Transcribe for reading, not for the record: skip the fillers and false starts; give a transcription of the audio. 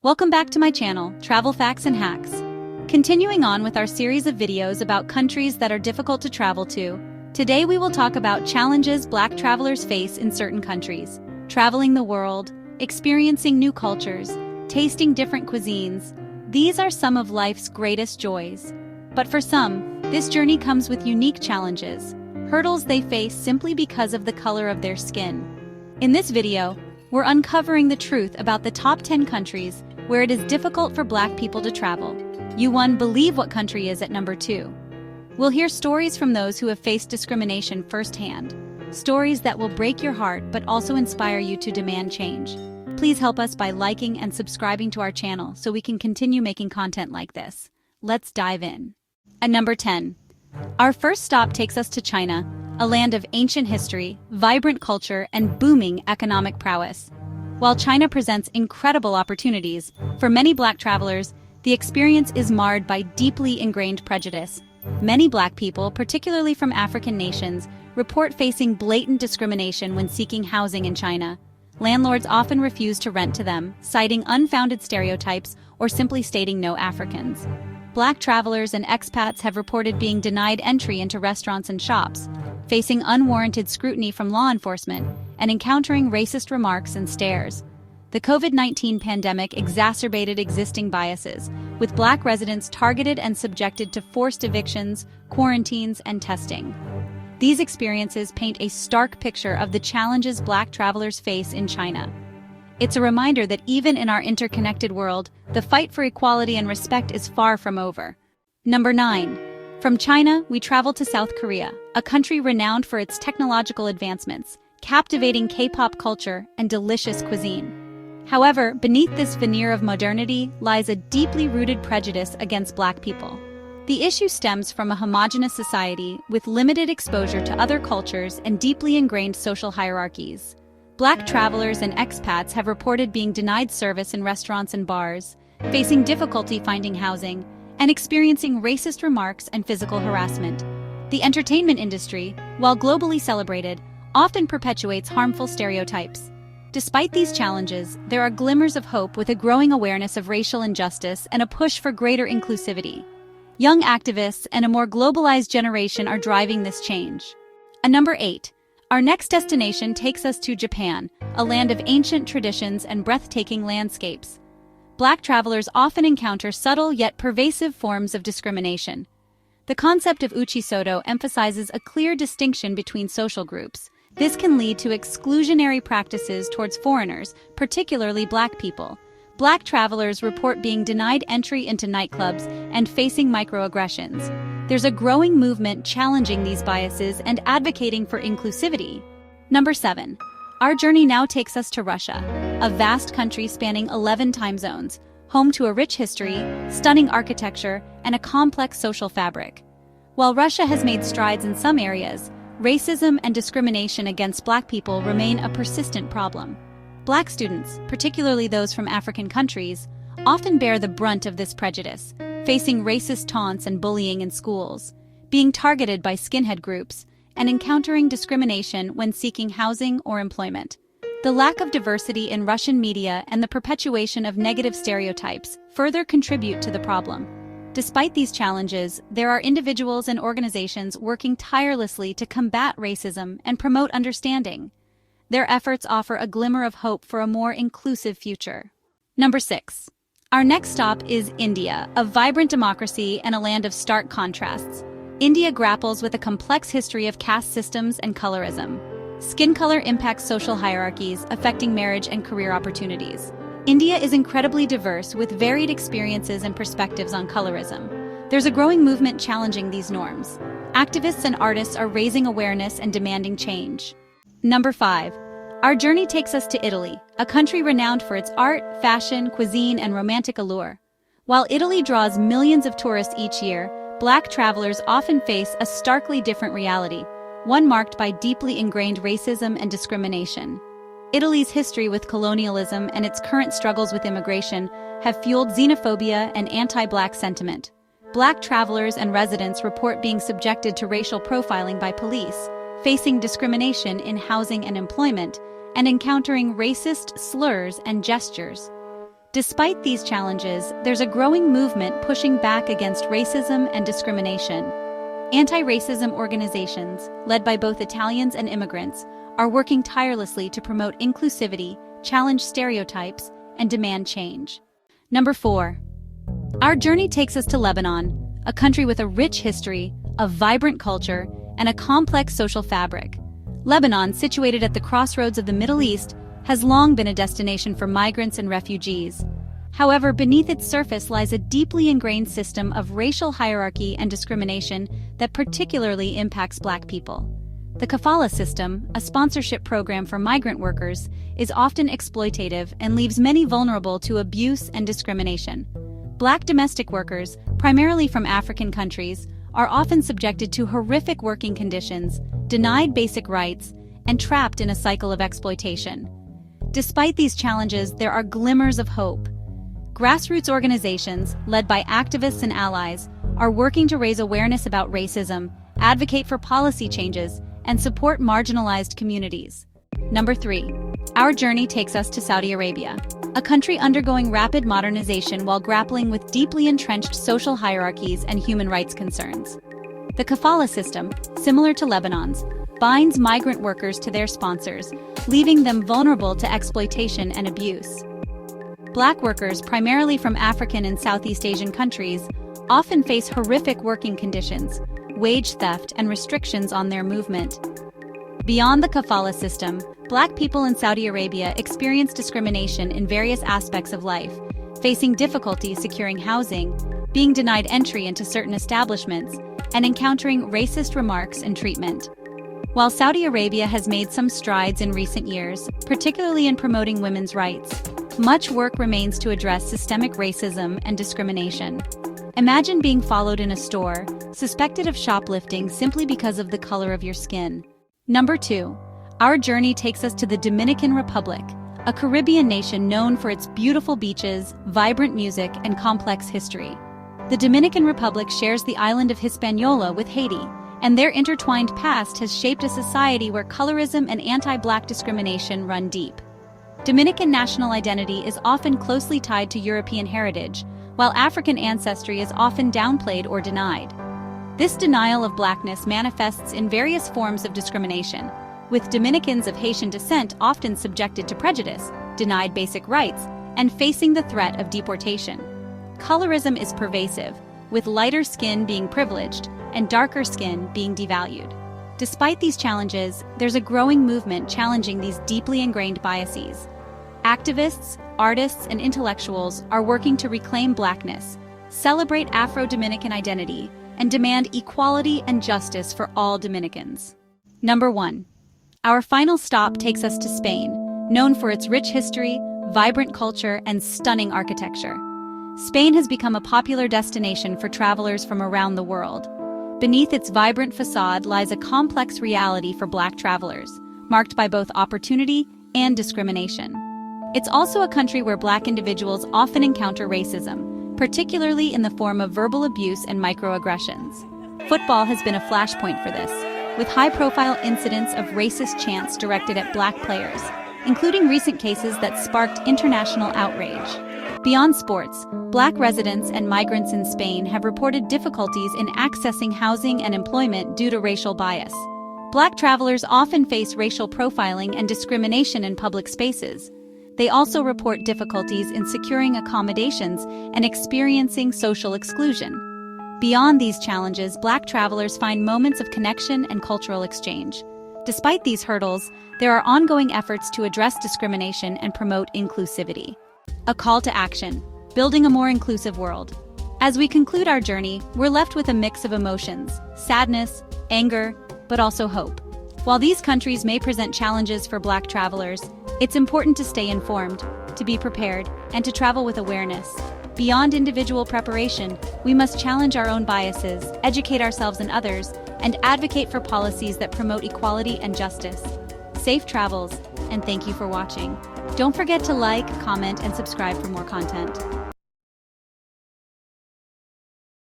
Welcome back to my channel, Travel Facts and Hacks. Continuing on with our series of videos about countries that are difficult to travel to, today we will talk about challenges Black travelers face in certain countries, traveling the world, experiencing new cultures, tasting different cuisines. These are some of life's greatest joys. But for some, this journey comes with unique challenges, hurdles they face simply because of the color of their skin. In this video, we're uncovering the truth about the top 10 countries where it is difficult for Black people to travel. You won't believe what country is at number 2. We'll hear stories from those who have faced discrimination firsthand. Stories that will break your heart but also inspire you to demand change. Please help us by liking and subscribing to our channel so we can continue making content like this. Let's dive in. At number 10. Our first stop takes us to China, a land of ancient history, vibrant culture, and booming economic prowess. While China presents incredible opportunities, for many Black travelers, the experience is marred by deeply ingrained prejudice. Many Black people, particularly from African nations, report facing blatant discrimination when seeking housing in China. Landlords often refuse to rent to them, citing unfounded stereotypes or simply stating no Africans. Black travelers and expats have reported being denied entry into restaurants and shops, facing unwarranted scrutiny from law enforcement, and encountering racist remarks and stares. The COVID-19 pandemic exacerbated existing biases, with Black residents targeted and subjected to forced evictions, quarantines, and testing. These experiences paint a stark picture of the challenges Black travelers face in China. It's a reminder that even in our interconnected world, the fight for equality and respect is far from over. Number 9. From China, we travel to South Korea, a country renowned for its technological advancements, captivating K-pop culture, and delicious cuisine. However, beneath this veneer of modernity lies a deeply rooted prejudice against Black people. The issue stems from a homogeneous society with limited exposure to other cultures and deeply ingrained social hierarchies. Black travelers and expats have reported being denied service in restaurants and bars, facing difficulty finding housing, and experiencing racist remarks and physical harassment. The entertainment industry, while globally celebrated, often perpetuates harmful stereotypes. Despite these challenges, there are glimmers of hope with a growing awareness of racial injustice and a push for greater inclusivity. Young activists and a more globalized generation are driving this change. At number 8. Our next destination takes us to Japan, a land of ancient traditions and breathtaking landscapes. Black travelers often encounter subtle yet pervasive forms of discrimination. The concept of uchisodo emphasizes a clear distinction between social groups. This can lead to exclusionary practices towards foreigners, particularly Black people. Black travelers report being denied entry into nightclubs and facing microaggressions. There's a growing movement challenging these biases and advocating for inclusivity. Number 7. Our journey now takes us to Russia, a vast country spanning 11 time zones, home to a rich history, stunning architecture, and a complex social fabric. While Russia has made strides in some areas, racism and discrimination against Black people remain a persistent problem. Black students, particularly those from African countries, often bear the brunt of this prejudice, facing racist taunts and bullying in schools, being targeted by skinhead groups, and encountering discrimination when seeking housing or employment. The lack of diversity in Russian media and the perpetuation of negative stereotypes further contribute to the problem. Despite these challenges, there are individuals and organizations working tirelessly to combat racism and promote understanding. Their efforts offer a glimmer of hope for a more inclusive future. Number 6. Our next stop is India, a vibrant democracy and a land of stark contrasts. India grapples with a complex history of caste systems and colorism. Skin color impacts social hierarchies, affecting marriage and career opportunities. India is incredibly diverse, with varied experiences and perspectives on colorism. There's a growing movement challenging these norms. Activists and artists are raising awareness and demanding change. Number 5. Our journey takes us to Italy, a country renowned for its art, fashion, cuisine, and romantic allure. While Italy draws millions of tourists each year, Black travelers often face a starkly different reality, one marked by deeply ingrained racism and discrimination. Italy's history with colonialism and its current struggles with immigration have fueled xenophobia and anti-Black sentiment. Black travelers and residents report being subjected to racial profiling by police, facing discrimination in housing and employment, and encountering racist slurs and gestures. Despite these challenges, there's a growing movement pushing back against racism and discrimination. Anti-racism organizations, led by both Italians and immigrants, are working tirelessly to promote inclusivity, challenge stereotypes, and demand change. Number 4. Our journey takes us to Lebanon, a country with a rich history, a vibrant culture, and a complex social fabric. Lebanon, situated at the crossroads of the Middle East, has long been a destination for migrants and refugees. However, beneath its surface lies a deeply ingrained system of racial hierarchy and discrimination that particularly impacts Black people. The kafala system, a sponsorship program for migrant workers, is often exploitative and leaves many vulnerable to abuse and discrimination. Black domestic workers, primarily from African countries, are often subjected to horrific working conditions, denied basic rights, and trapped in a cycle of exploitation. Despite these challenges, there are glimmers of hope. Grassroots organizations, led by activists and allies, are working to raise awareness about racism, advocate for policy changes, and support marginalized communities. Number 3. Our journey takes us to Saudi Arabia, a country undergoing rapid modernization while grappling with deeply entrenched social hierarchies and human rights concerns. The kafala system, similar to Lebanon's, binds migrant workers to their sponsors, leaving them vulnerable to exploitation and abuse. Black workers, primarily from African and Southeast Asian countries, often face horrific working conditions, wage theft, and restrictions on their movement. Beyond the kafala system, Black people in Saudi Arabia experience discrimination in various aspects of life, facing difficulty securing housing, being denied entry into certain establishments, and encountering racist remarks and treatment. While Saudi Arabia has made some strides in recent years, particularly in promoting women's rights, much work remains to address systemic racism and discrimination. Imagine being followed in a store, suspected of shoplifting simply because of the color of your skin. Number 2. Our journey takes us to the Dominican Republic, a Caribbean nation known for its beautiful beaches, vibrant music, and complex history. The Dominican Republic shares the island of Hispaniola with Haiti, and their intertwined past has shaped a society where colorism and anti-Black discrimination run deep. Dominican national identity is often closely tied to European heritage, while African ancestry is often downplayed or denied. This denial of Blackness manifests in various forms of discrimination, with Dominicans of Haitian descent often subjected to prejudice, denied basic rights, and facing the threat of deportation. Colorism is pervasive, with lighter skin being privileged and darker skin being devalued. Despite these challenges, there's a growing movement challenging these deeply ingrained biases. Activists, artists, and intellectuals are working to reclaim Blackness, celebrate Afro-Dominican identity, and demand equality and justice for all Dominicans. Number 1. Our final stop takes us to Spain, known for its rich history, vibrant culture, and stunning architecture. Spain has become a popular destination for travelers from around the world. Beneath its vibrant facade lies a complex reality for Black travelers, marked by both opportunity and discrimination. It's also a country where Black individuals often encounter racism, particularly in the form of verbal abuse and microaggressions. Football has been a flashpoint for this, with high-profile incidents of racist chants directed at Black players, including recent cases that sparked international outrage. Beyond sports, Black residents and migrants in Spain have reported difficulties in accessing housing and employment due to racial bias. Black travelers often face racial profiling and discrimination in public spaces. They also report difficulties in securing accommodations and experiencing social exclusion. Beyond these challenges, Black travelers find moments of connection and cultural exchange. Despite these hurdles, there are ongoing efforts to address discrimination and promote inclusivity. A call to action: building a more inclusive world. As we conclude our journey, we're left with a mix of emotions: sadness, anger, but also hope. While these countries may present challenges for Black travelers, it's important to stay informed, to be prepared, and to travel with awareness. Beyond individual preparation, we must challenge our own biases, educate ourselves and others, and advocate for policies that promote equality and justice. Safe travels, and thank you for watching. Don't forget to like, comment, and subscribe for more content.